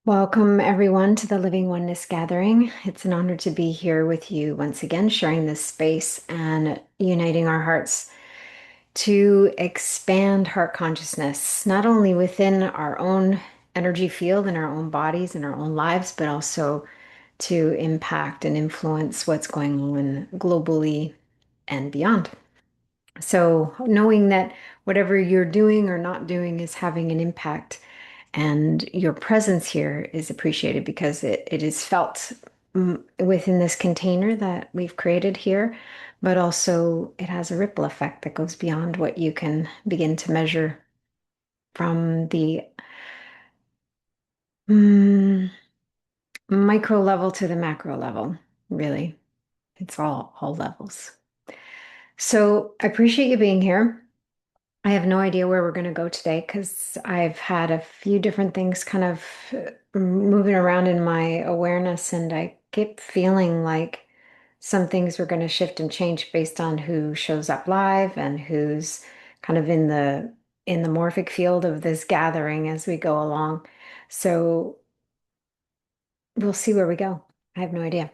Welcome, everyone, to the Living Oneness Gathering. It's an honor to be here with you once again, sharing this space and uniting our hearts to expand heart consciousness, not only within our own energy field and our own bodies and our own lives, but also to impact and influence what's going on globally and beyond. So, knowing that whatever you're doing or not doing is having an impact, and your presence here is appreciated because it is felt within this container that we've created here, but also it has a ripple effect that goes beyond what you can begin to measure from the mm, micro level to the macro level. Really, it's all levels. So I appreciate you being here. I have no idea where we're going to go today because I've had a few different things kind of moving around in my awareness, and I keep feeling like some things were going to shift and change based on who shows up live and who's kind of in the morphic field of this gathering as we go along. So we'll see where we go. I have no idea.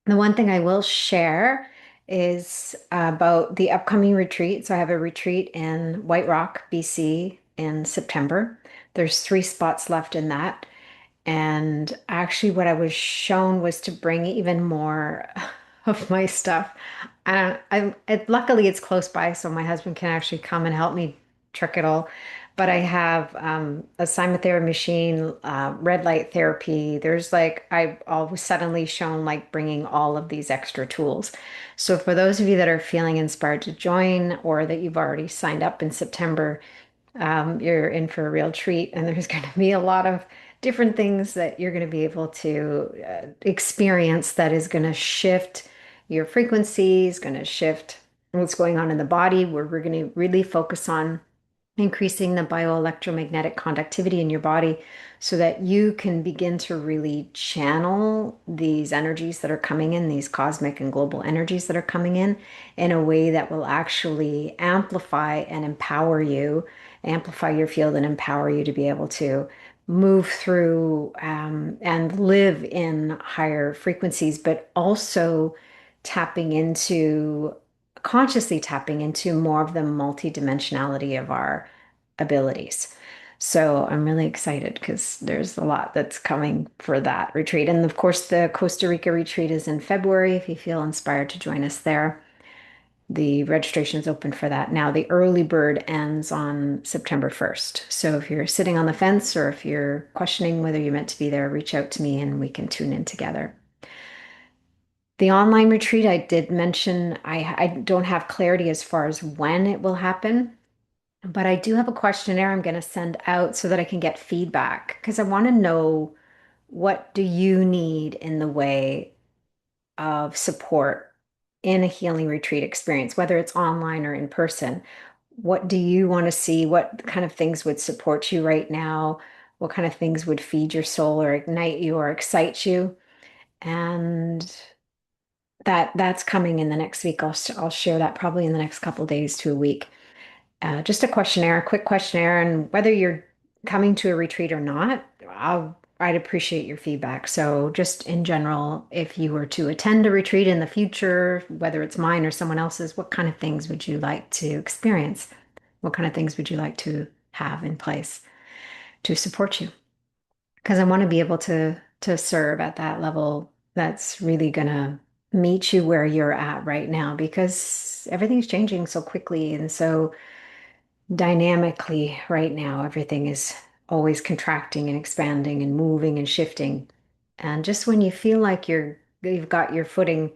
The one thing I will share is about the upcoming retreat. So I have a retreat in White Rock, BC in September. There's 3 spots left in that. And actually, what I was shown was to bring even more of my stuff. Luckily, it's close by, so my husband can actually come and help me truck it all. But I have a simultherapy machine, red light therapy. There's like, I always suddenly shown like bringing all of these extra tools. So for those of you that are feeling inspired to join or that you've already signed up in September, you're in for a real treat. And there's going to be a lot of different things that you're going to be able to experience that is going to shift your frequencies, going to shift what's going on in the body, where we're going to really focus on increasing the bioelectromagnetic conductivity in your body so that you can begin to really channel these energies that are coming in, these cosmic and global energies that are coming in a way that will actually amplify and empower you, amplify your field and empower you to be able to move through and live in higher frequencies, but also tapping into consciously tapping into more of the multidimensionality of our abilities. So I'm really excited because there's a lot that's coming for that retreat. And of course, the Costa Rica retreat is in February. If you feel inspired to join us there, the registration is open for that. Now, the early bird ends on September 1st. So if you're sitting on the fence or if you're questioning whether you're meant to be there, reach out to me and we can tune in together. The online retreat, I did mention, I don't have clarity as far as when it will happen, but I do have a questionnaire I'm going to send out so that I can get feedback because I want to know, what do you need in the way of support in a healing retreat experience, whether it's online or in person? What do you want to see? What kind of things would support you right now? What kind of things would feed your soul or ignite you or excite you? And that's coming in the next week. I'll share that probably in the next couple of days to a week. Just a questionnaire, a quick questionnaire, and whether you're coming to a retreat or not, I'd appreciate your feedback. So just in general, if you were to attend a retreat in the future, whether it's mine or someone else's, what kind of things would you like to experience? What kind of things would you like to have in place to support you? Because I want to be able to serve at that level that's really gonna meet you where you're at right now because everything's changing so quickly and so dynamically right now. Everything is always contracting and expanding and moving and shifting. And just when you feel like you've got your footing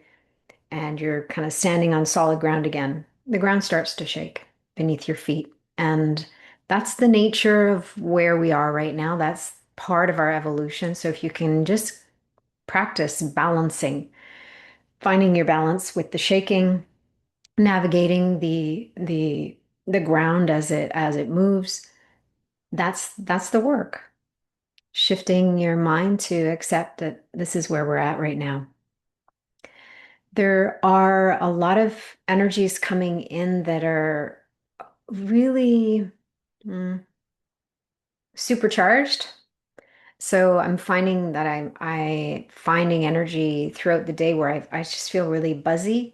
and you're kind of standing on solid ground again, the ground starts to shake beneath your feet. And that's the nature of where we are right now. That's part of our evolution. So if you can just practice balancing, finding your balance with the shaking, navigating the ground as it moves, that's the work. Shifting your mind to accept that this is where we're at right now. There are a lot of energies coming in that are really supercharged. So I'm finding that I finding energy throughout the day where I just feel really buzzy.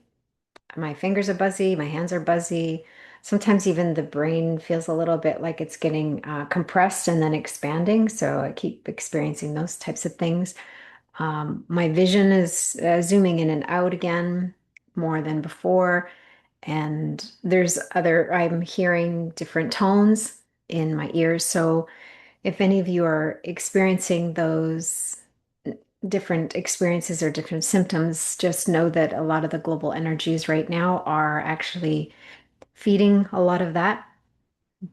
My fingers are buzzy, my hands are buzzy. Sometimes even the brain feels a little bit like it's getting compressed and then expanding. So I keep experiencing those types of things. My vision is zooming in and out again more than before. And I'm hearing different tones in my ears. So if any of you are experiencing those different experiences or different symptoms, just know that a lot of the global energies right now are actually feeding a lot of that.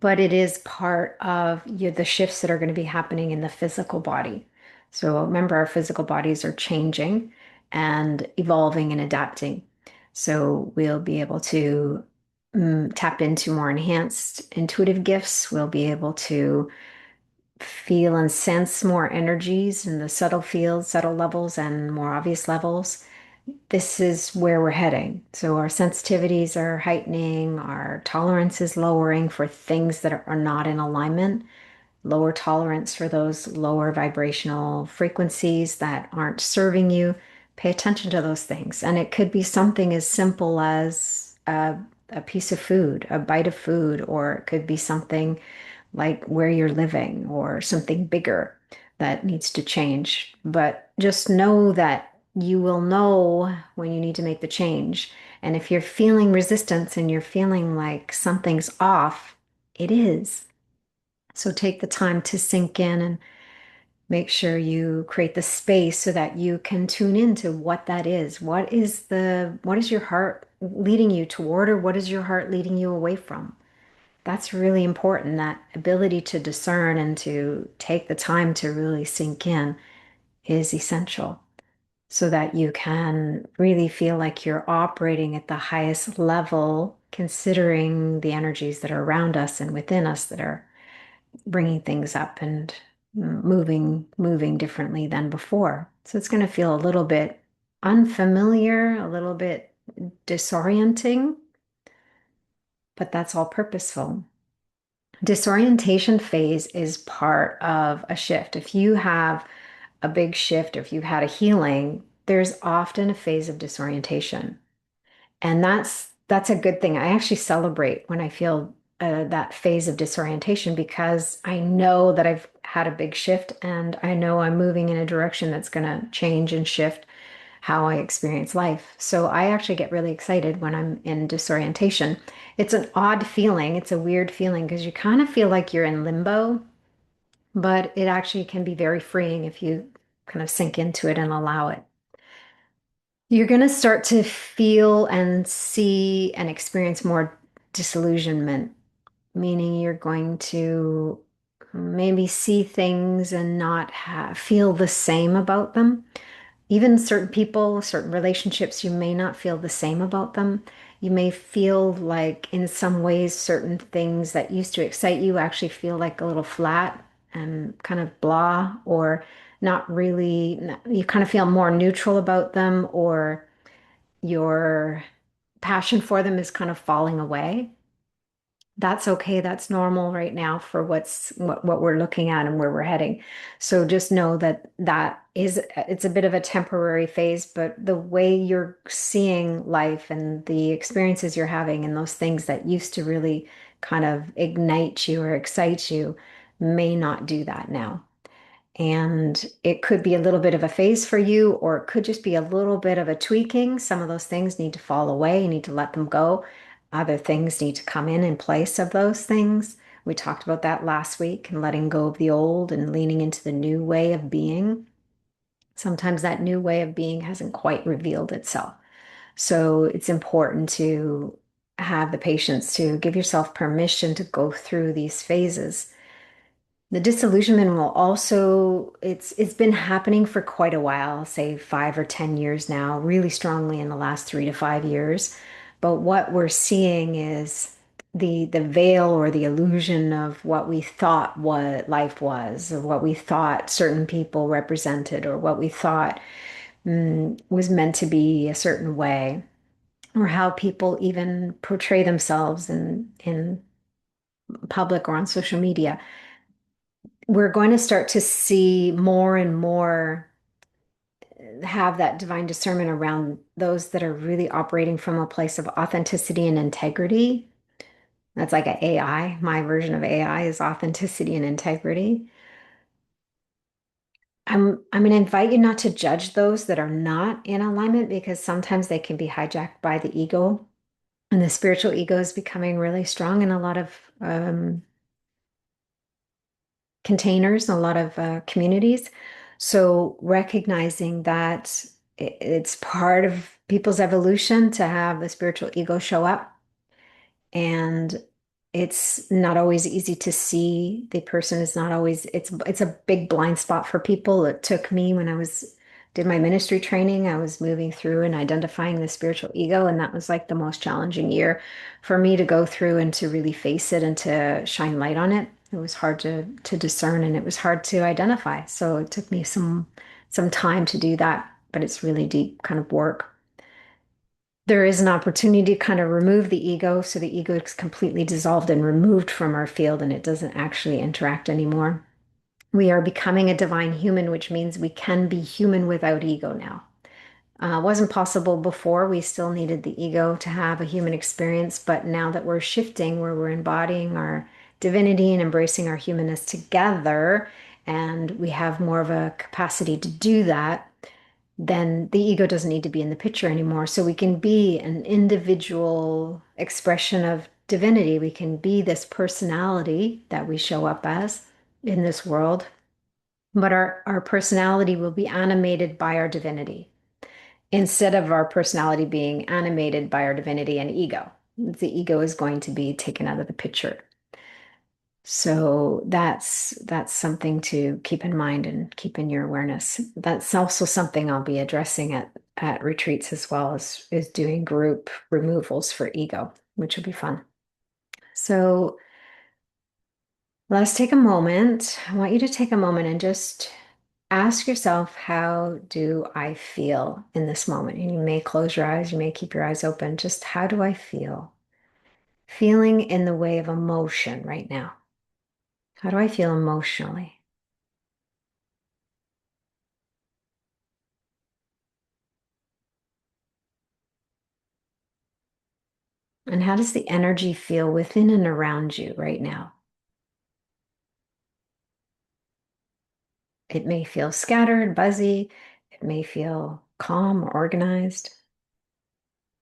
But it is part of the shifts that are going to be happening in the physical body. So remember, our physical bodies are changing and evolving and adapting. So we'll be able to tap into more enhanced intuitive gifts. We'll be able to feel and sense more energies in the subtle fields, subtle levels, and more obvious levels. This is where we're heading. So our sensitivities are heightening, our tolerance is lowering for things that are not in alignment, lower tolerance for those lower vibrational frequencies that aren't serving you. Pay attention to those things. And it could be something as simple as a piece of food, a bite of food, or it could be something like where you're living or something bigger that needs to change. But just know that you will know when you need to make the change. And if you're feeling resistance and you're feeling like something's off, it is. So take the time to sink in and make sure you create the space so that you can tune into what that is. What is your heart leading you toward, or what is your heart leading you away from? That's really important. That ability to discern and to take the time to really sink in is essential so that you can really feel like you're operating at the highest level, considering the energies that are around us and within us that are bringing things up and moving differently than before. So it's going to feel a little bit unfamiliar, a little bit disorienting, but that's all purposeful. Disorientation phase is part of a shift. If you have a big shift, or if you've had a healing, there's often a phase of disorientation. And that's a good thing. I actually celebrate when I feel that phase of disorientation because I know that I've had a big shift and I know I'm moving in a direction that's going to change and shift how I experience life. So I actually get really excited when I'm in disorientation. It's an odd feeling. It's a weird feeling because you kind of feel like you're in limbo, but it actually can be very freeing if you kind of sink into it and allow it. You're going to start to feel and see and experience more disillusionment, meaning you're going to maybe see things and not feel the same about them. Even certain people, certain relationships, you may not feel the same about them. You may feel like, in some ways, certain things that used to excite you actually feel like a little flat and kind of blah, or not really, you kind of feel more neutral about them, or your passion for them is kind of falling away. That's okay. That's normal right now for what we're looking at and where we're heading. So just know that it's a bit of a temporary phase, but the way you're seeing life and the experiences you're having and those things that used to really kind of ignite you or excite you may not do that now. And it could be a little bit of a phase for you, or it could just be a little bit of a tweaking. Some of those things need to fall away. You need to let them go. Other things need to come in place of those things. We talked about that last week and letting go of the old and leaning into the new way of being. Sometimes that new way of being hasn't quite revealed itself. So it's important to have the patience to give yourself permission to go through these phases. The disillusionment will also, it's been happening for quite a while, say 5 or 10 years now, really strongly in the last 3 to 5 years. But what we're seeing is the veil or the illusion of what we thought what life was, or what we thought certain people represented, or what we thought was meant to be a certain way, or how people even portray themselves in public or on social media. we're going to start to see more and more have that divine discernment around those that are really operating from a place of authenticity and integrity. That's like an AI. My version of AI is authenticity and integrity. I'm going to invite you not to judge those that are not in alignment because sometimes they can be hijacked by the ego. And the spiritual ego is becoming really strong in a lot of containers, a lot of communities. So recognizing that it's part of people's evolution to have the spiritual ego show up, and it's not always easy to see. The person is not always, it's a big blind spot for people. It took me when I was did my ministry training, I was moving through and identifying the spiritual ego, and that was like the most challenging year for me to go through and to really face it and to shine light on it. It was hard to discern, and it was hard to identify. So it took me some time to do that, but it's really deep kind of work. There is an opportunity to kind of remove the ego, so the ego is completely dissolved and removed from our field and it doesn't actually interact anymore. We are becoming a divine human, which means we can be human without ego now. Wasn't possible before. We still needed the ego to have a human experience, but now that we're shifting, where we're embodying our divinity and embracing our humanness together, and we have more of a capacity to do that, then the ego doesn't need to be in the picture anymore. So we can be an individual expression of divinity. We can be this personality that we show up as in this world, but our personality will be animated by our divinity instead of our personality being animated by our divinity and ego. The ego is going to be taken out of the picture. So that's something to keep in mind and keep in your awareness. That's also something I'll be addressing at retreats as well as is doing group removals for ego, which will be fun. So let's take a moment. I want you to take a moment and just ask yourself, how do I feel in this moment? And you may close your eyes, you may keep your eyes open. Just how do I feel? Feeling in the way of emotion right now. How do I feel emotionally? And how does the energy feel within and around you right now? It may feel scattered, buzzy. It may feel calm or organized.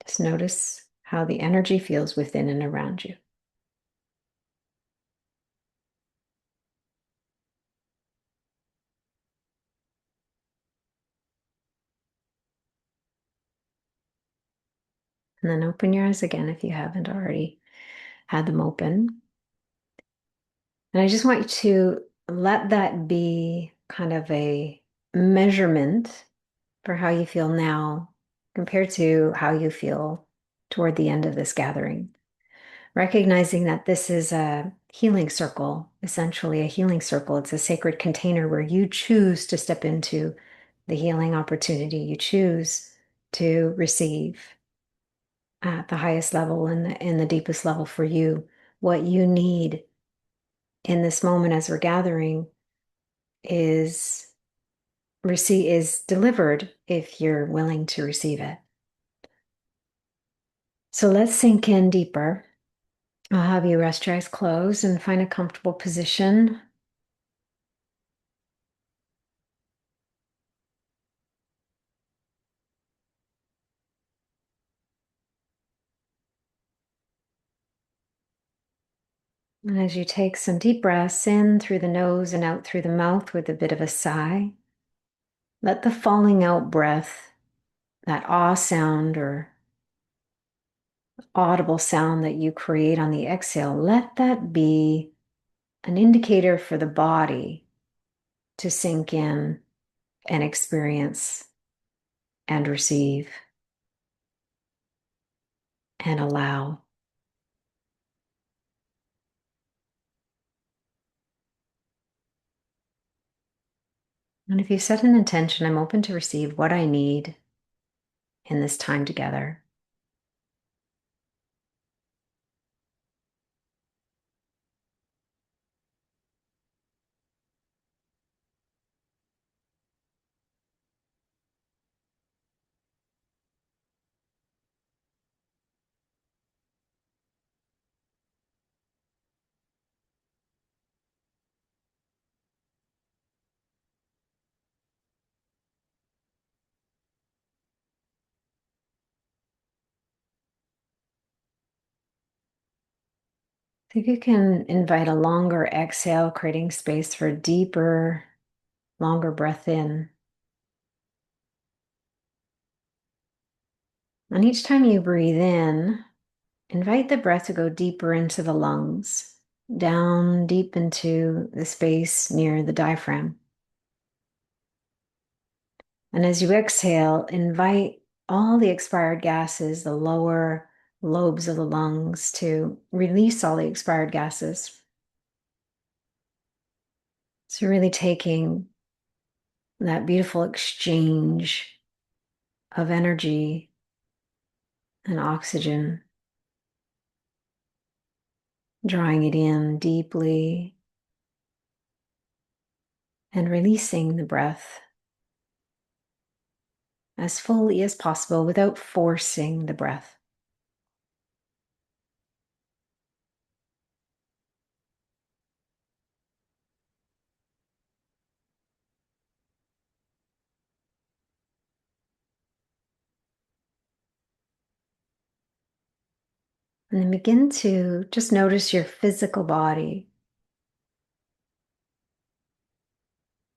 Just notice how the energy feels within and around you. And then open your eyes again if you haven't already had them open. And I just want you to let that be kind of a measurement for how you feel now compared to how you feel toward the end of this gathering. Recognizing that this is a healing circle, essentially a healing circle. It's a sacred container where you choose to step into the healing opportunity. You choose to receive at the highest level and the deepest level for you what you need in this moment as we're gathering is delivered if you're willing to receive it. So let's sink in deeper. I'll have you rest your eyes closed and find a comfortable position. And as you take some deep breaths in through the nose and out through the mouth with a bit of a sigh, let the falling out breath, that ah sound or audible sound that you create on the exhale, let that be an indicator for the body to sink in and experience and receive and allow. And if you set an intention, I'm open to receive what I need in this time together. So you can invite a longer exhale, creating space for a deeper, longer breath in. And each time you breathe in, invite the breath to go deeper into the lungs, down deep into the space near the diaphragm. And as you exhale, invite all the expired gases, the lower lobes of the lungs, to release all the expired gases. So really taking that beautiful exchange of energy and oxygen, drawing it in deeply and releasing the breath as fully as possible without forcing the breath. And then begin to just notice your physical body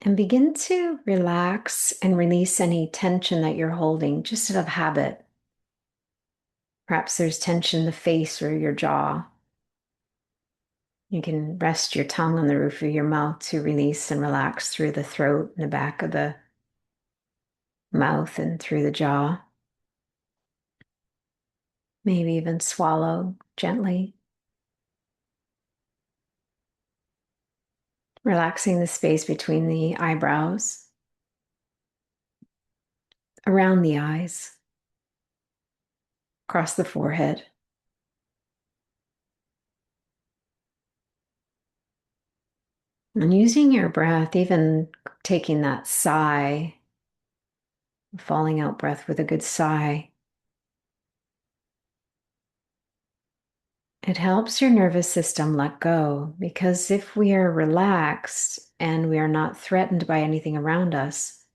and begin to relax and release any tension that you're holding just out of habit. Perhaps there's tension in the face or your jaw. You can rest your tongue on the roof of your mouth to release and relax through the throat and the back of the mouth and through the jaw. Maybe even swallow gently. Relaxing the space between the eyebrows, around the eyes, across the forehead. And using your breath, even taking that sigh, falling out breath with a good sigh, it helps your nervous system let go, because if we are relaxed and we are not threatened by anything around us,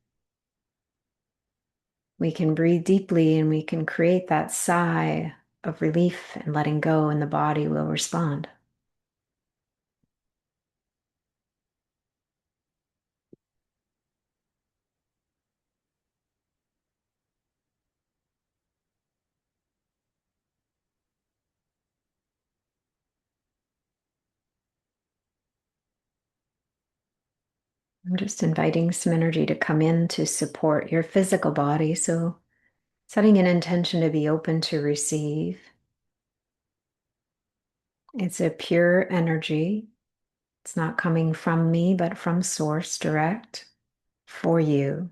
we can breathe deeply and we can create that sigh of relief and letting go, and the body will respond. I'm just inviting some energy to come in to support your physical body. So setting an intention to be open to receive. It's a pure energy. It's not coming from me, but from Source direct for you.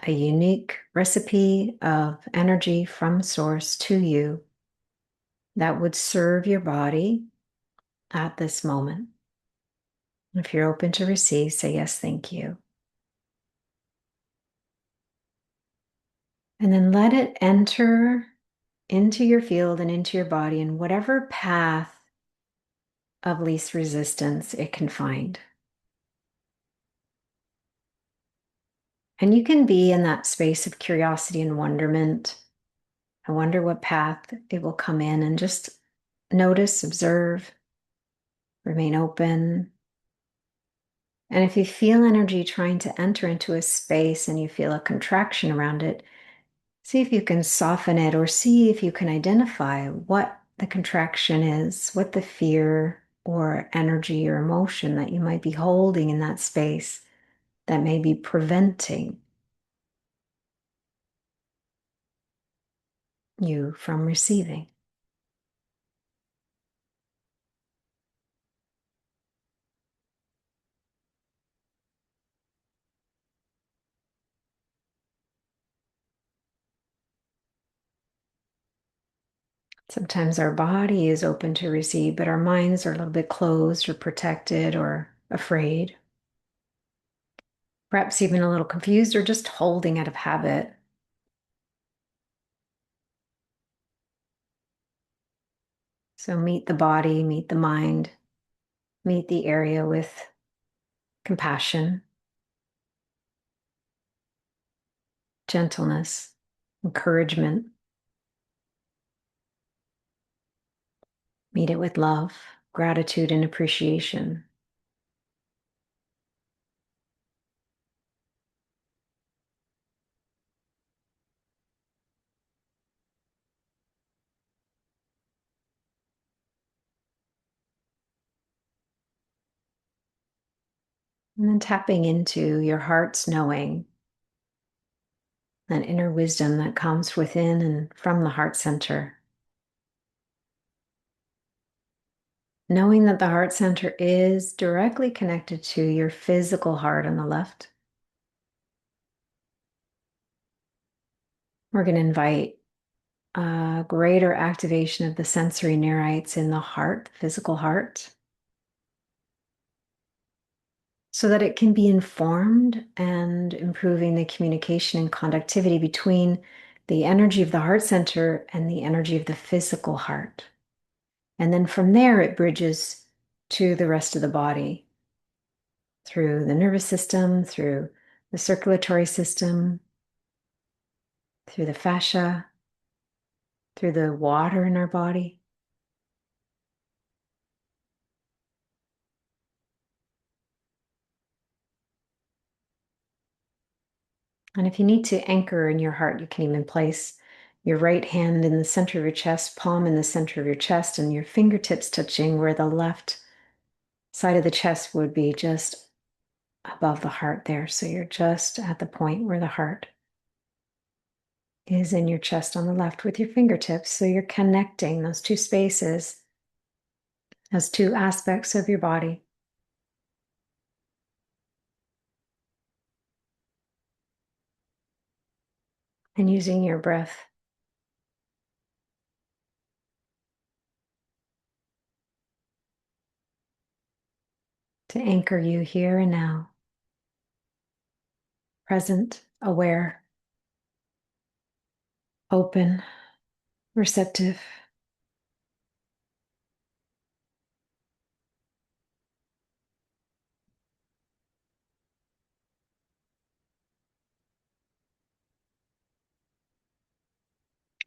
A unique recipe of energy from Source to you that would serve your body at this moment. If you're open to receive, say yes, thank you. And then let it enter into your field and into your body in whatever path of least resistance it can find. And you can be in that space of curiosity and wonderment. I wonder what path it will come in, and just notice, observe, remain open. And if you feel energy trying to enter into a space and you feel a contraction around it, see if you can soften it, or see if you can identify what the contraction is, what the fear or energy or emotion that you might be holding in that space that may be preventing you from receiving. Sometimes our body is open to receive, but our minds are a little bit closed or protected or afraid. Perhaps even a little confused or just holding out of habit. So meet the body, meet the mind, meet the area with compassion, gentleness, encouragement. Meet it with love, gratitude, and appreciation. And then tapping into your heart's knowing, that inner wisdom that comes within and from the heart center. Knowing that the heart center is directly connected to your physical heart on the left. We're going to invite a greater activation of the sensory neurites in the heart, the physical heart, so that it can be informed and improving the communication and conductivity between the energy of the heart center and the energy of the physical heart. And then from there, it bridges to the rest of the body through the nervous system, through the circulatory system, through the fascia, through the water in our body. And if you need to anchor in your heart, you can even place your right hand in the center of your chest, palm in the center of your chest, and your fingertips touching where the left side of the chest would be, just above the heart there. So you're just at the point where the heart is in your chest on the left with your fingertips. So you're connecting those two spaces as two aspects of your body. And using your breath to anchor you here and now, present, aware, open, receptive.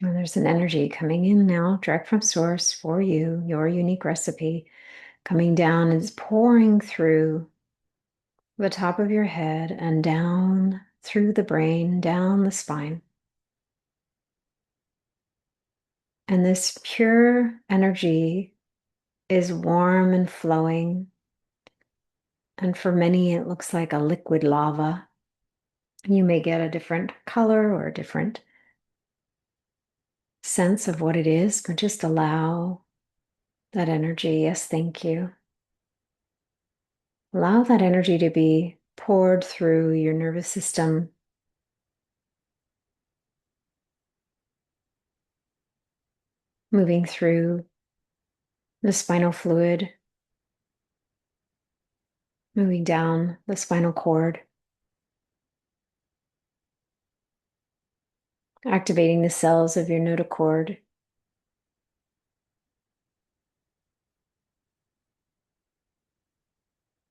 And there's an energy coming in now, direct from source for you, your unique recipe, coming down and it's pouring through the top of your head and down through the brain, down the spine. And this pure energy is warm and flowing. And for many, it looks like a liquid lava. You may get a different color or a different sense of what it is, but just allow that energy. Yes, thank you. Allow that energy to be poured through your nervous system, moving through the spinal fluid, moving down the spinal cord, activating the cells of your notochord,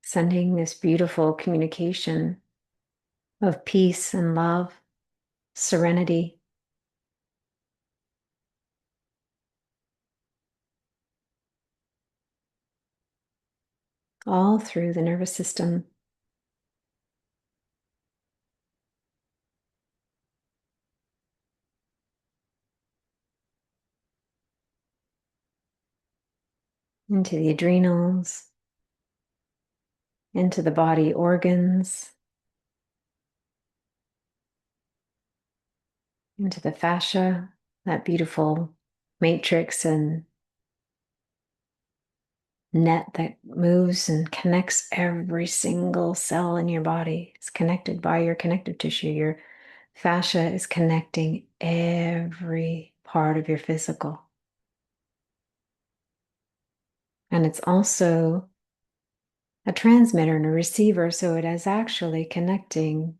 sending this beautiful communication of peace and love, serenity, all through the nervous system. Into the adrenals, into the body organs, into the fascia, that beautiful matrix and net that moves and connects every single cell in your body. It's connected by your connective tissue. Your fascia is connecting every part of your physical. And it's also a transmitter and a receiver, so it is actually connecting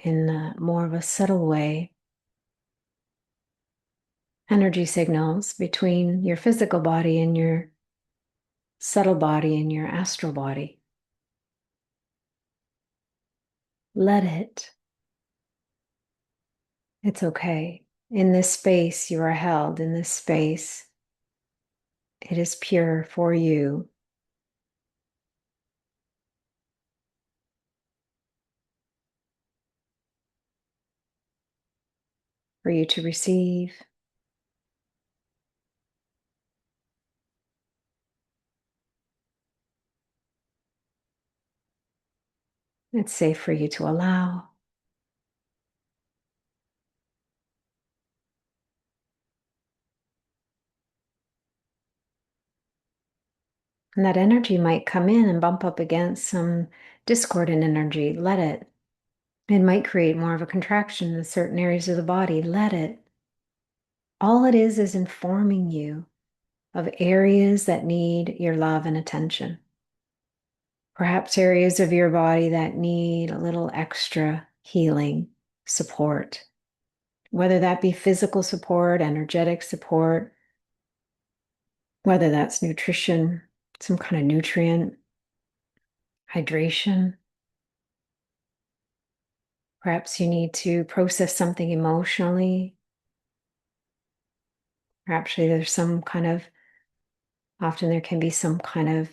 in more of a subtle way energy signals between your physical body and your subtle body and your astral body. Let it. It's okay. In this space, you are held. In this space, It is pure for you. For you to receive. It's safe for you to allow. And that energy might come in and bump up against some discordant energy. Let it. It might create more of a contraction in certain areas of the body. Let it. All it is informing you of areas that need your love and attention. Perhaps areas of your body that need a little extra healing support, whether that be physical support, energetic support, whether that's nutrition, some kind of nutrient, hydration. Perhaps you need to process something emotionally. Perhaps there's some kind of, often there can be some kind of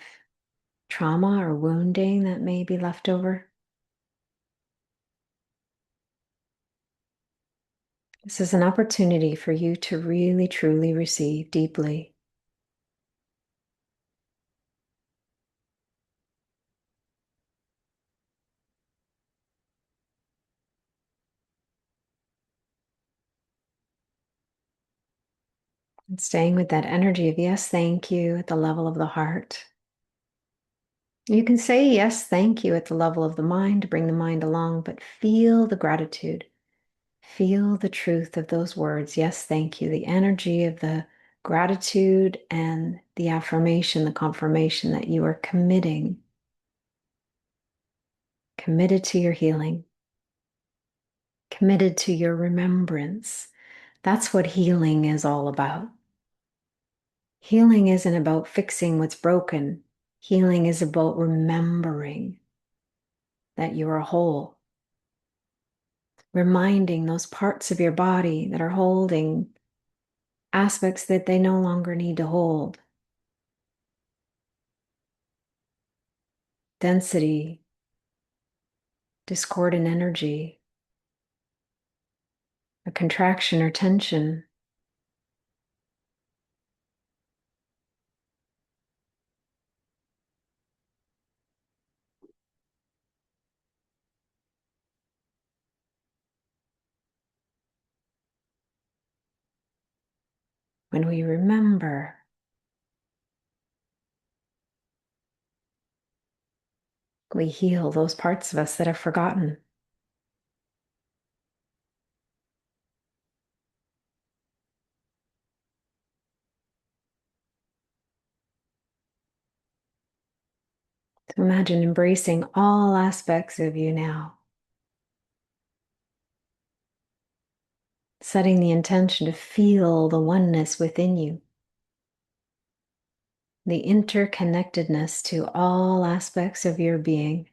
trauma or wounding that may be left over. This is an opportunity for you to really, truly receive deeply. And staying with that energy of yes, thank you at the level of the heart. You can say yes, thank you at the level of the mind to bring the mind along, but feel the gratitude. Feel the truth of those words. Yes, thank you. The energy of the gratitude and the affirmation, the confirmation that you are committed to your healing, committed to your remembrance. That's what healing is all about. Healing isn't about fixing what's broken. Healing is about remembering that you are whole. Reminding those parts of your body that are holding aspects that they no longer need to hold. Density, discordant energy, a contraction or tension. When we remember, we heal those parts of us that are forgotten. So imagine embracing all aspects of you now. Setting the intention to feel the oneness within you. The interconnectedness to all aspects of your being.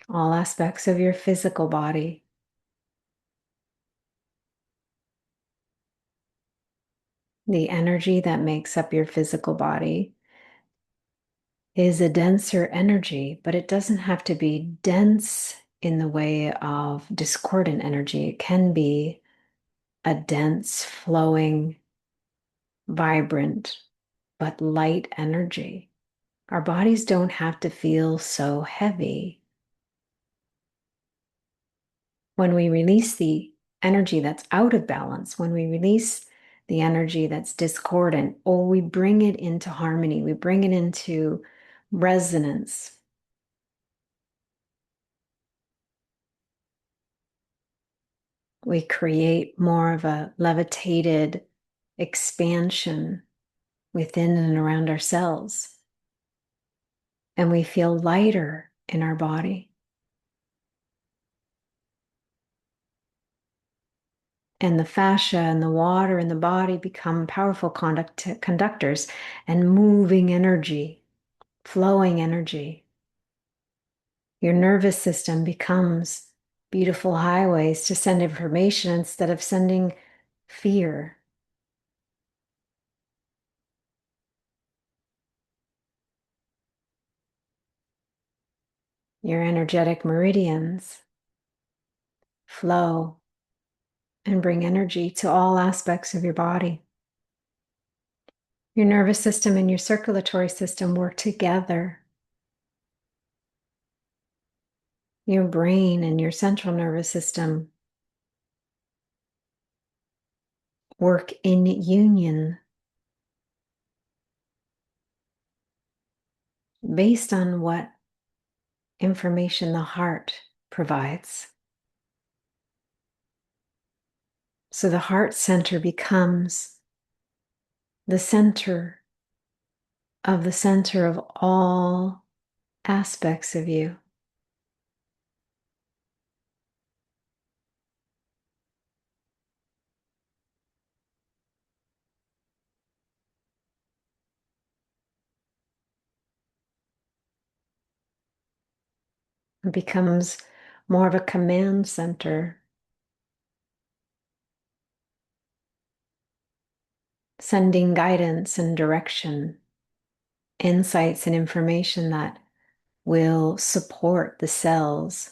All aspects of your physical body. The energy that makes up your physical body is a denser energy, but it doesn't have to be dense in the way of discordant energy. It can be a dense, flowing, vibrant, but light energy. Our bodies don't have to feel so heavy. When we release the energy that's out of balance, when we release the energy that's discordant, or we bring it into harmony, we bring it into resonance. We create more of a levitated expansion within and around ourselves. And we feel lighter in our body. And the fascia and the water in the body become powerful conductors and moving energy, flowing energy. Your nervous system becomes beautiful highways to send information instead of sending fear, your energetic meridians flow and bring energy to all aspects of your body. Your nervous system and your circulatory system work together. Your brain and your central nervous system work in union based on what information the heart provides. So the heart center becomes the center of all aspects of you. It becomes more of a command center, sending guidance and direction, insights and information that will support the cells,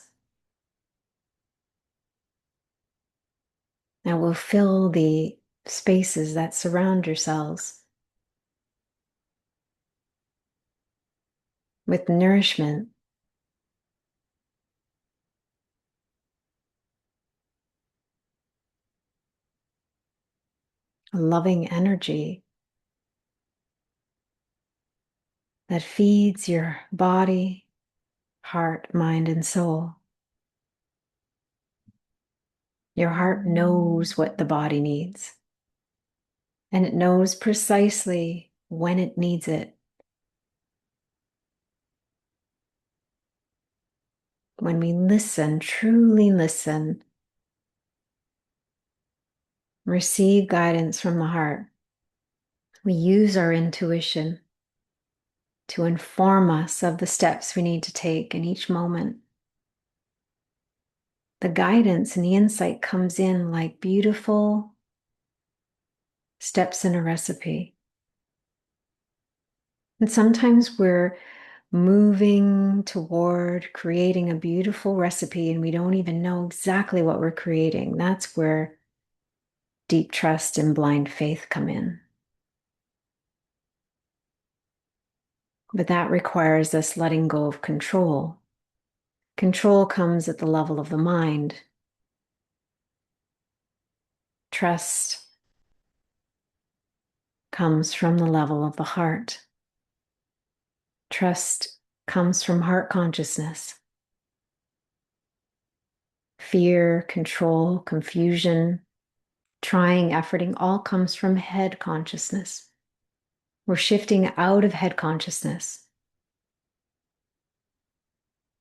that will fill the spaces that surround your cells with nourishment, a loving energy that feeds your body, heart, mind, and soul. Your heart knows what the body needs, and it knows precisely when it needs it. When we listen, truly listen, receive guidance from the heart, we use our intuition to inform us of the steps we need to take in each moment. The guidance and the insight comes in like beautiful steps in a recipe. And sometimes we're moving toward creating a beautiful recipe and we don't even know exactly what we're creating. That's where deep trust and blind faith come in. But that requires us letting go of control. Control comes at the level of the mind. Trust comes from the level of the heart. Trust comes from heart consciousness. Fear, control, confusion, trying, efforting, all comes from head consciousness. We're shifting out of head consciousness.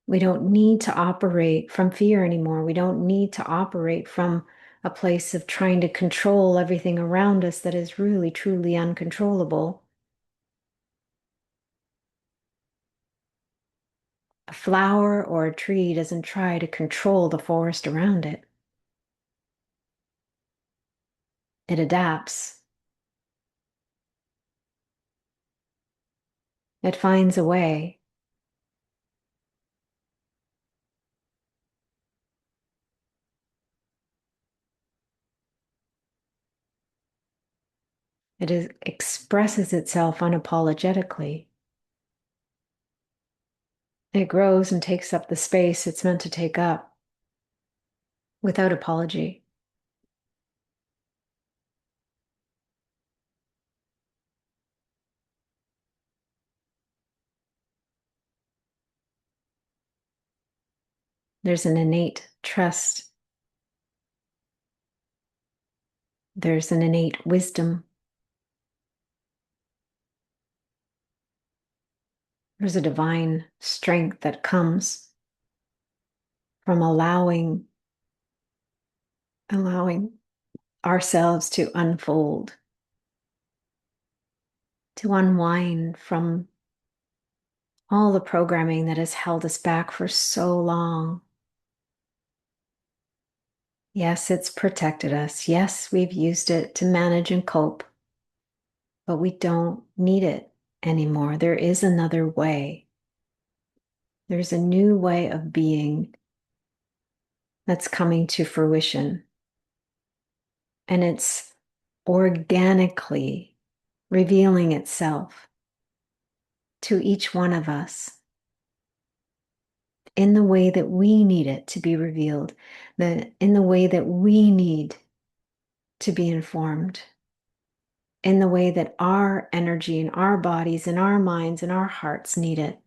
We don't need to operate from fear anymore. We don't need to operate from a place of trying to control everything around us that is really, truly uncontrollable. A flower or a tree doesn't try to control the forest around it. It adapts. It finds a way. Expresses itself unapologetically. It grows and takes up the space it's meant to take up without apology. There's an innate trust. There's an innate wisdom. There's a divine strength that comes from allowing ourselves to unfold, to unwind from all the programming that has held us back for so long. Yes, it's protected us. Yes, we've used it to manage and cope, but we don't need it anymore. There is another way. There's a new way of being that's coming to fruition. And it's organically revealing itself to each one of us in the way that we need it to be revealed, in the way that we need to be informed, in the way that our energy and our bodies and our minds and our hearts need it.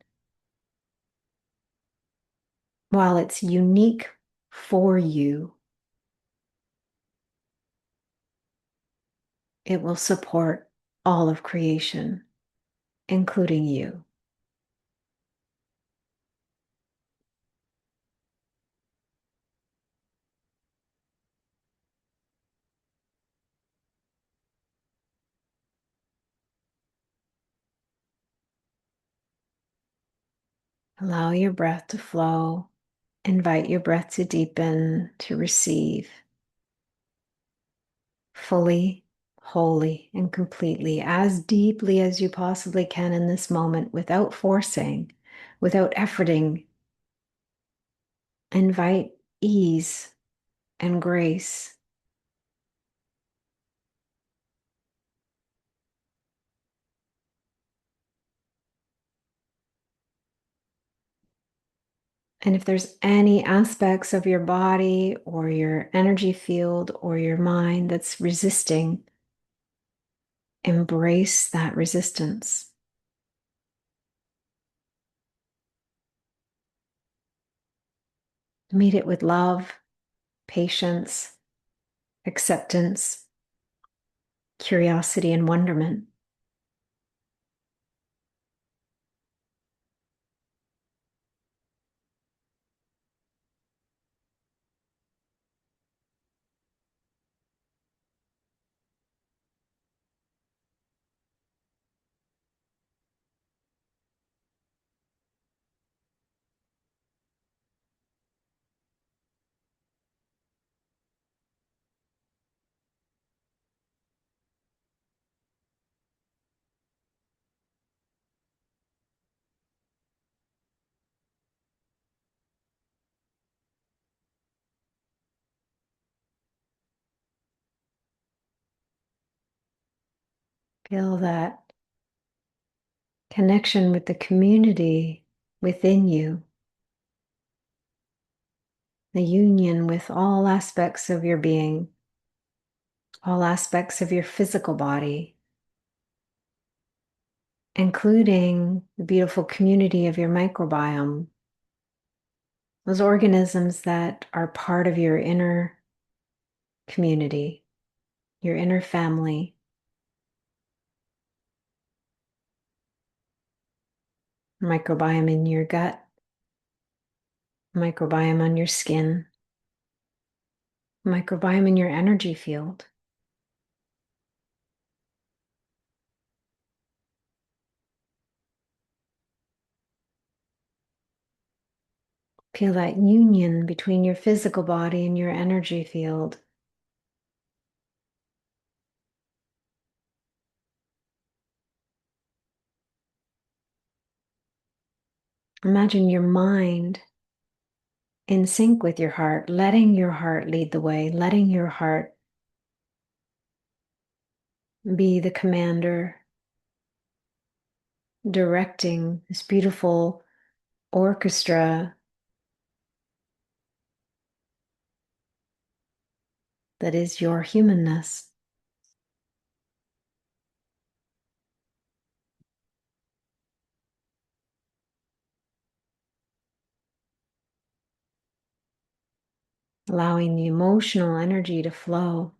While it's unique for you, it will support all of creation, including you. Allow your breath to flow. Invite your breath to deepen, to receive fully, wholly, and completely, as deeply as you possibly can in this moment, without forcing, without efforting. Invite ease and grace. And if there's any aspects of your body or your energy field or your mind that's resisting, embrace that resistance. Meet it with love, patience, acceptance, curiosity, and wonderment. Feel that connection with the community within you, the union with all aspects of your being, all aspects of your physical body, including the beautiful community of your microbiome, those organisms that are part of your inner community, your inner family. Microbiome in your gut, microbiome on your skin, microbiome in your energy field. Feel that union between your physical body and your energy field. Imagine your mind in sync with your heart, letting your heart lead the way, letting your heart be the commander, directing this beautiful orchestra that is your humanness. Allowing the emotional energy to flow.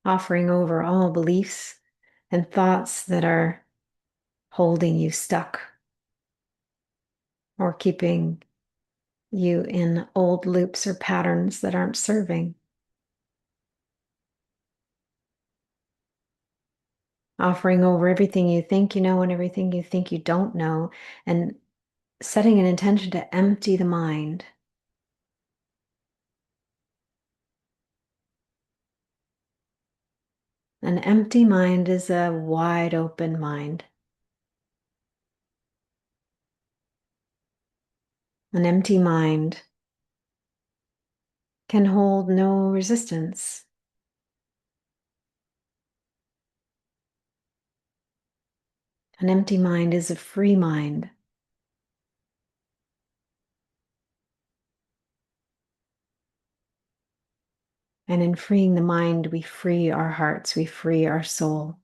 Offering over all beliefs and thoughts that are holding you stuck or keeping you in old loops or patterns that aren't serving. offering over everything you think you know and everything you think you don't know, and setting an intention to empty the mind. An empty mind is a wide open mind. An empty mind can hold no resistance. An empty mind is a free mind. And in freeing the mind, we free our hearts, we free our soul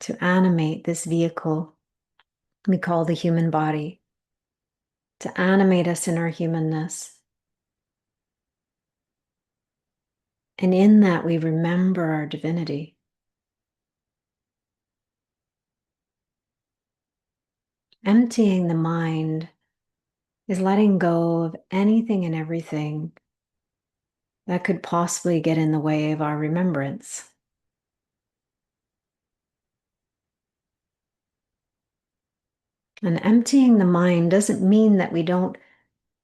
to animate this vehicle we call the human body, to animate us in our humanness. And in that, we remember our divinity. Emptying the mind is letting go of anything and everything that could possibly get in the way of our remembrance. And emptying the mind doesn't mean that we don't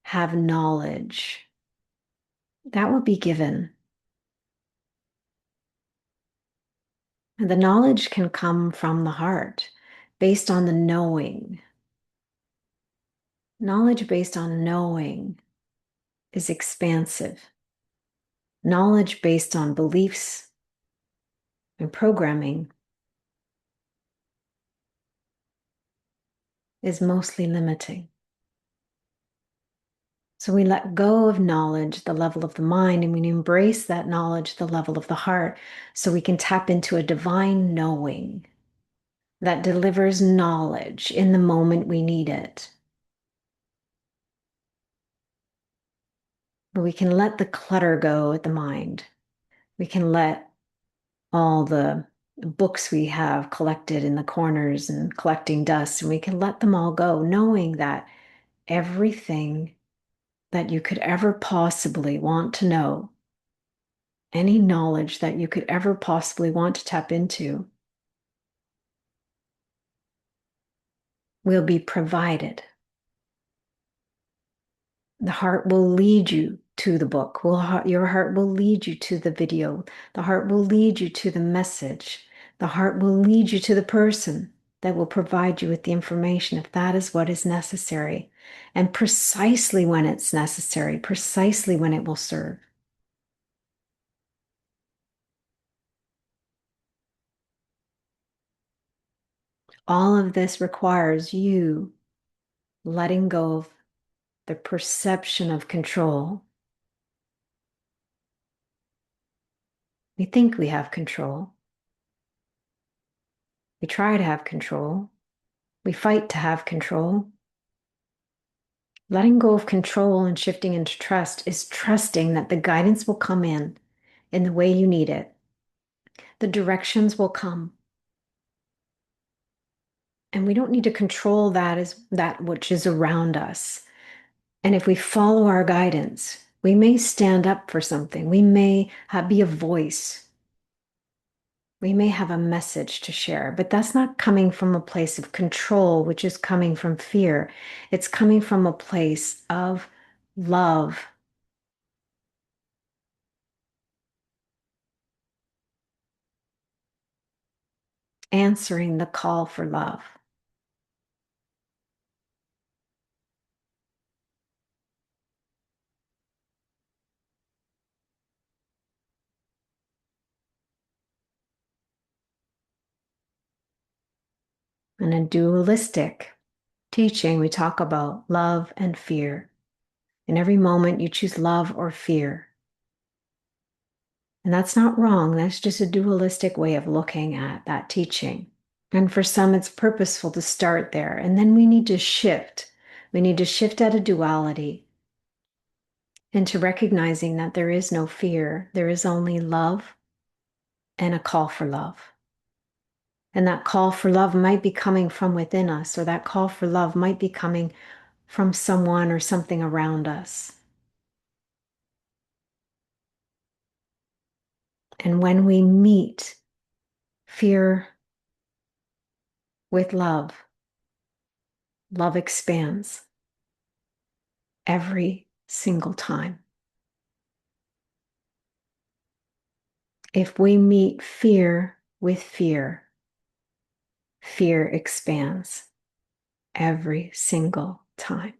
have knowledge. That will be given. And the knowledge can come from the heart based on the knowing. Knowledge based on knowing is expansive. Knowledge based on beliefs and programming is mostly limiting. So we let go of knowledge, the level of the mind, and we embrace that knowledge, the level of the heart, so we can tap into a divine knowing that delivers knowledge in the moment we need it. But we can let the clutter go at the mind. We can let all the books we have collected in the corners and collecting dust, and we can let them all go, knowing that everything that you could ever possibly want to know, any knowledge that you could ever possibly want to tap into, will be provided. The heart will lead you to the book. Your heart will lead you to the video. The heart will lead you to the message. The heart will lead you to the person that will provide you with the information if that is what is necessary. And precisely when it's necessary, precisely when it will serve. All of this requires you letting go of the perception of control. We think we have control. We try to have control. We fight to have control. Letting go of control and shifting into trust is trusting that the guidance will come in the way you need it. The directions will come. And we don't need to control that as that which is around us. And if we follow our guidance, we may stand up for something. We may be a voice. We may have a message to share, but that's not coming from a place of control, which is coming from fear. It's coming from a place of love. Answering the call for love. In a dualistic teaching, we talk about love and fear. In every moment, you choose love or fear. And that's not wrong. That's just a dualistic way of looking at that teaching. And for some, it's purposeful to start there. And then we need to shift. We need to shift out of duality into recognizing that there is no fear. There is only love and a call for love. And that call for love might be coming from within us, or that call for love might be coming from someone or something around us. And when we meet fear with love, love expands every single time. If we meet fear with fear, fear expands every single time.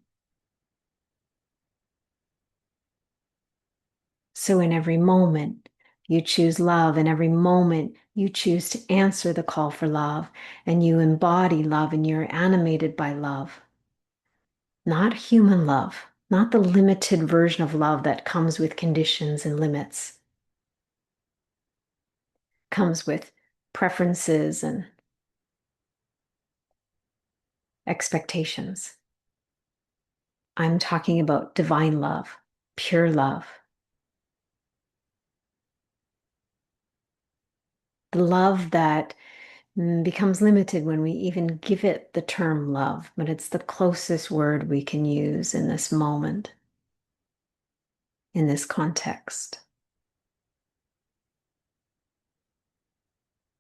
So in every moment, you choose love. In every moment, you choose to answer the call for love, and you embody love, and you're animated by love. Not human love, not the limited version of love that comes with conditions and limits, comes with preferences and expectations. I'm talking about divine love, pure love. The love that becomes limited when we even give it the term love, but it's the closest word we can use in this moment, in this context.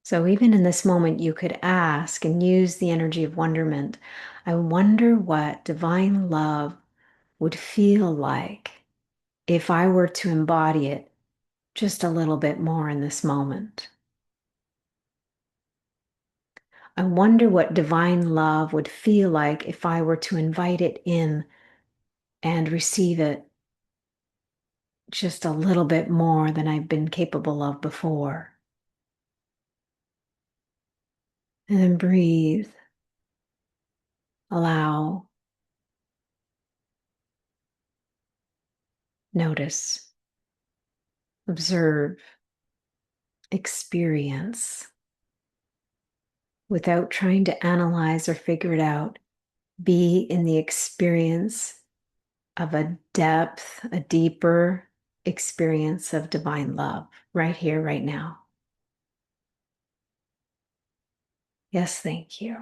So even in this moment, you could ask and use the energy of wonderment. I wonder what divine love would feel like if I were to embody it just a little bit more in this moment. I wonder what divine love would feel like if I were to invite it in and receive it just a little bit more than I've been capable of before. And then breathe, allow, notice, observe, experience without trying to analyze or figure it out. Be in the experience of a depth, a deeper experience of divine love right here, right now. Yes, thank you.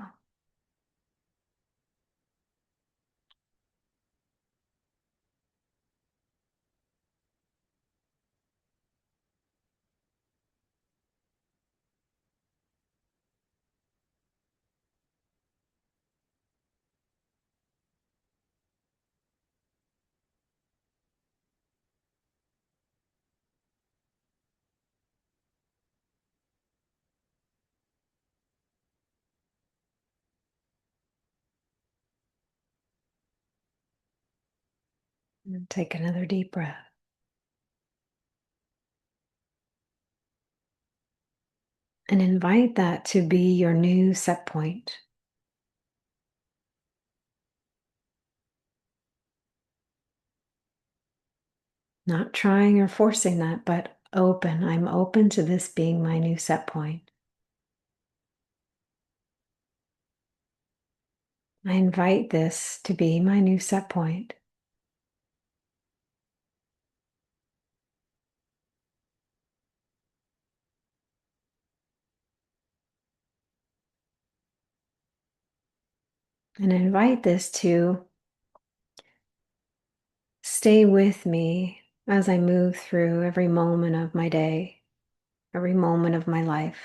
And take another deep breath. And invite that to be your new set point. Not trying or forcing that, but open. I'm open to this being my new set point. I invite this to be my new set point. And I invite this to stay with me as I move through every moment of my day, every moment of my life.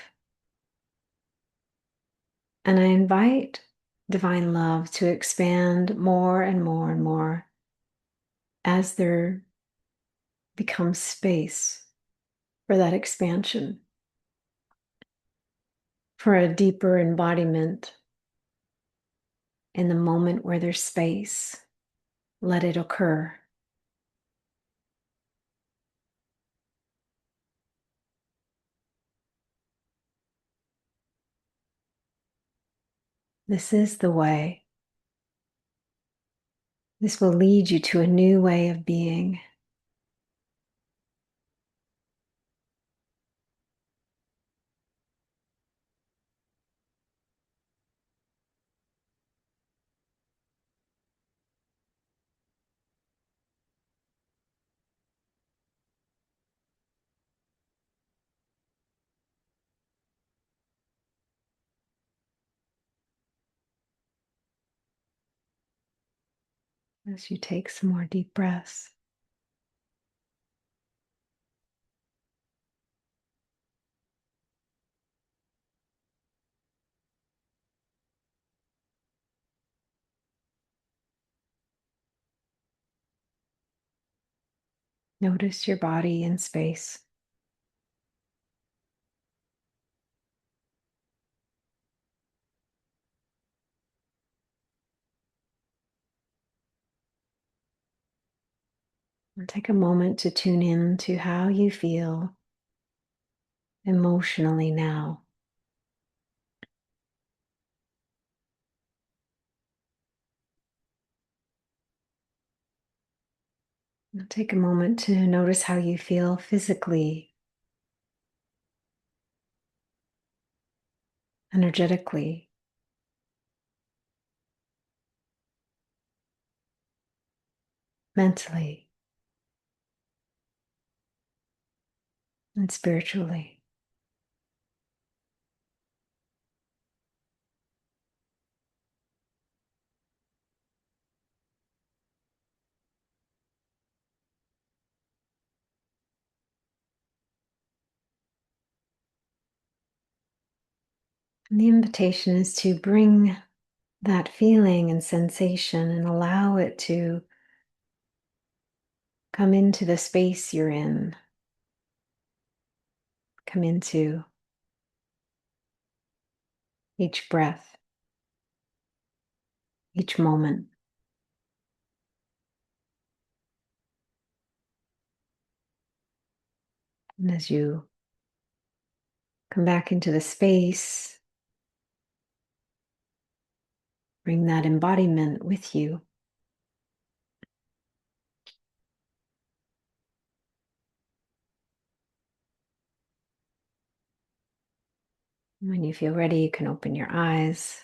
And I invite divine love to expand more and more and more as there becomes space for that expansion, for a deeper embodiment in the moment where there's space. Let it occur. This is the way. This will lead you to a new way of being. As you take some more deep breaths. Notice your body in space. And take a moment to tune in to how you feel emotionally now. Now take a moment to notice how you feel physically, energetically, mentally, and spiritually. And the invitation is to bring that feeling and sensation and allow it to come into the space you're in, come into each breath, each moment. And as you come back into the space, bring that embodiment with you. When you feel ready, you can open your eyes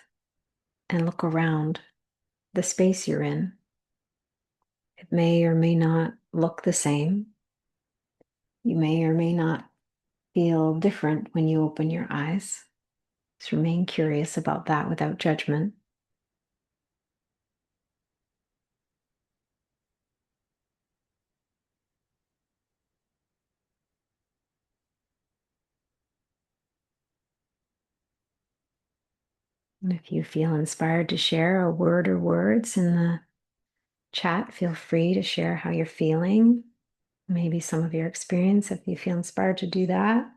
and look around the space you're in. It may or may not look the same. You may or may not feel different when you open your eyes. Just remain curious about that without judgment. And if you feel inspired to share a word or words in the chat, feel free to share how you're feeling, maybe some of your experience if you feel inspired to do that.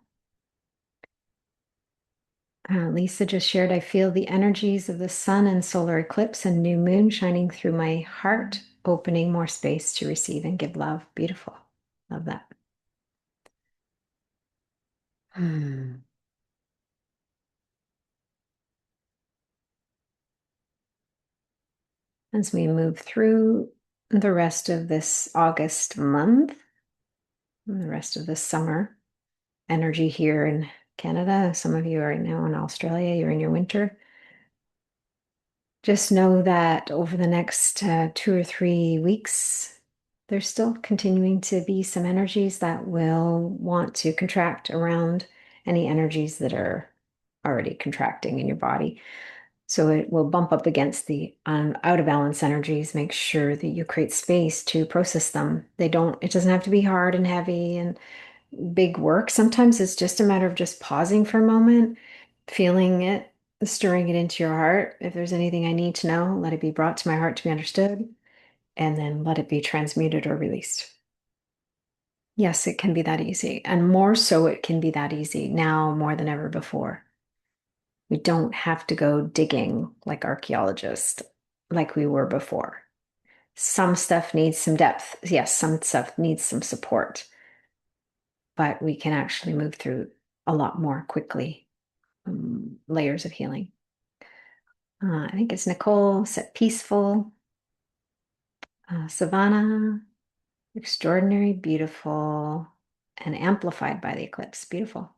Lisa just shared, I feel the energies of the sun and solar eclipse and new moon shining through my heart, opening more space to receive and give love. Beautiful. Love that. As we move through the rest of this August month, and the rest of this summer, energy here in Canada, some of you are now in Australia, you're in your winter. Just know that over the next 2 or 3 weeks, there's still continuing to be some energies that will want to contract around any energies that are already contracting in your body. So it will bump up against the out of balance energies. Make sure that you create space to process them. It doesn't have to be hard and heavy and big work. Sometimes it's just a matter of just pausing for a moment, feeling it, stirring it into your heart. If there's anything I need to know, let it be brought to my heart to be understood, and then let it be transmuted or released. Yes, it can be that easy. And more so, it can be that easy now more than ever before. We don't have to go digging like archaeologists like we were before. Some stuff needs some depth. Yes, some stuff needs some support, but we can actually move through a lot more quickly. Layers of healing. I think it's Nicole said peaceful. Savannah, extraordinary, beautiful, and amplified by the eclipse. Beautiful.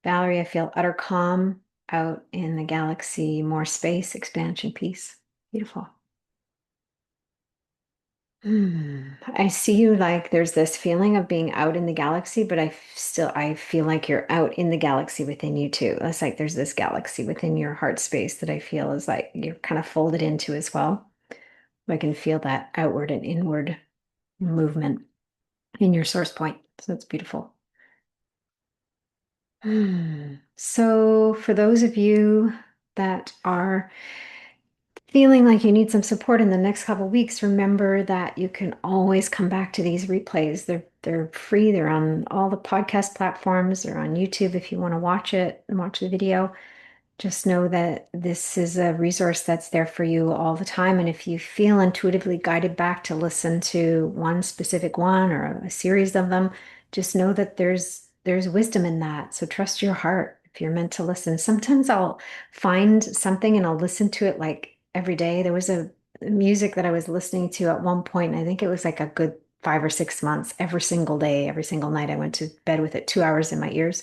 Valerie, I feel utter calm out in the galaxy, more space, expansion, peace. Beautiful. I see you like there's this feeling of being out in the galaxy, but I feel like you're out in the galaxy within you too. It's like there's this galaxy within your heart space that I feel is like you're kind of folded into as well. I can feel that outward and inward movement in your source point. So it's beautiful. So for those of you that are feeling like you need some support in the next couple of weeks, remember that you can always come back to these replays. They're free. They're on all the podcast platforms. They're on YouTube if you want to watch it and watch the video. Just know that this is a resource that's there for you all the time. And if you feel intuitively guided back to listen to one specific one or a series of them, just know that there's wisdom in that. So trust your heart if you're meant to listen. Sometimes I'll find something and I'll listen to it like every day. There was a music that I was listening to at one point, and I think it was like a good 5 or 6 months, every single day, every single night. I went to bed with it 2 hours in my ears.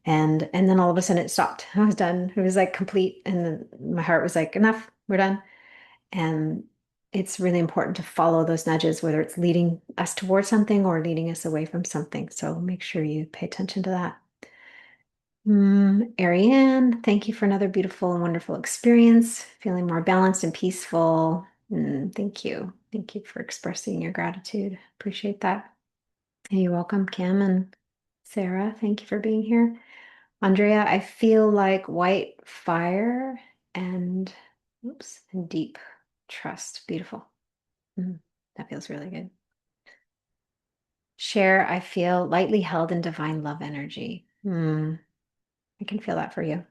And then all of a sudden it stopped. I was done. It was like complete. And then my heart was like, enough, we're done. And it's really important to follow those nudges, whether it's leading us towards something or leading us away from something. So make sure you pay attention to that. Ariane, thank you for another beautiful and wonderful experience. Feeling more balanced and peaceful. Thank you. Thank you for expressing your gratitude. Appreciate that. And you're welcome, Kim and Sarah. Thank you for being here. Andrea, I feel like white fire and oops, and deep trust. Beautiful. That feels really good. Share, I feel lightly held in divine love energy. I can feel that for you.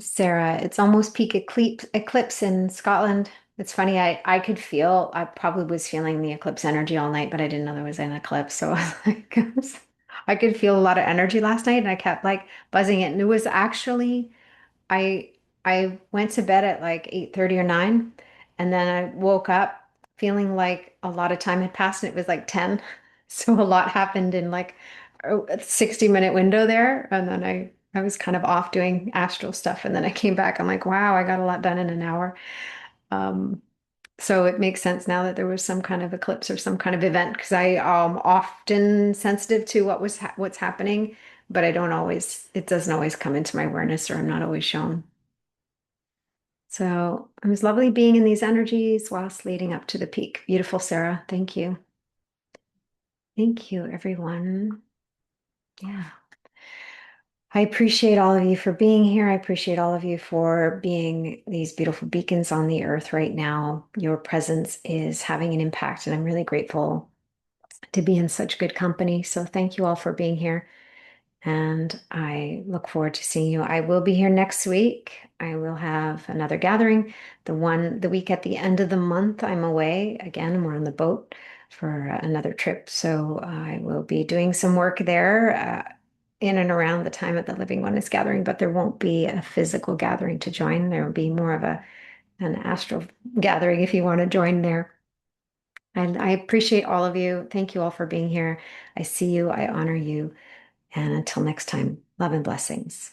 Sarah, it's almost peak eclipse in Scotland. It's funny, I could feel, I probably was feeling the eclipse energy all night, but I didn't know there was an eclipse. So I was like, I could feel a lot of energy last night and I kept like buzzing it. And it was actually I I went to bed at like 8:30 or 9, and then I woke up feeling like a lot of time had passed and it was like 10. So a lot happened in like a 60-minute window there. And then I was kind of off doing astral stuff. And then I came back. I'm like, wow, I got a lot done in an hour. Um, so it makes sense now that there was some kind of eclipse or some kind of event because I often sensitive to what's happening, but I don't always, it doesn't always come into my awareness or I'm not always shown. So it was lovely being in these energies whilst leading up to the peak. Beautiful, Sarah. Thank you. Thank you, everyone. Yeah. I appreciate all of you for being here. I appreciate all of you for being these beautiful beacons on the earth right now. Your presence is having an impact, and I'm really grateful to be in such good company. So thank you all for being here. And I look forward to seeing you. I will be here next week. I will have another gathering. The week at the end of the month, I'm away again, and we're on the boat for another trip. So I will be doing some work there in and around the time that the Living One is gathering, but there won't be a physical gathering to join. There will be more of an astral gathering if you want to join there. And I appreciate all of you. Thank you all for being here. I see you. I honor you. And until next time, love and blessings.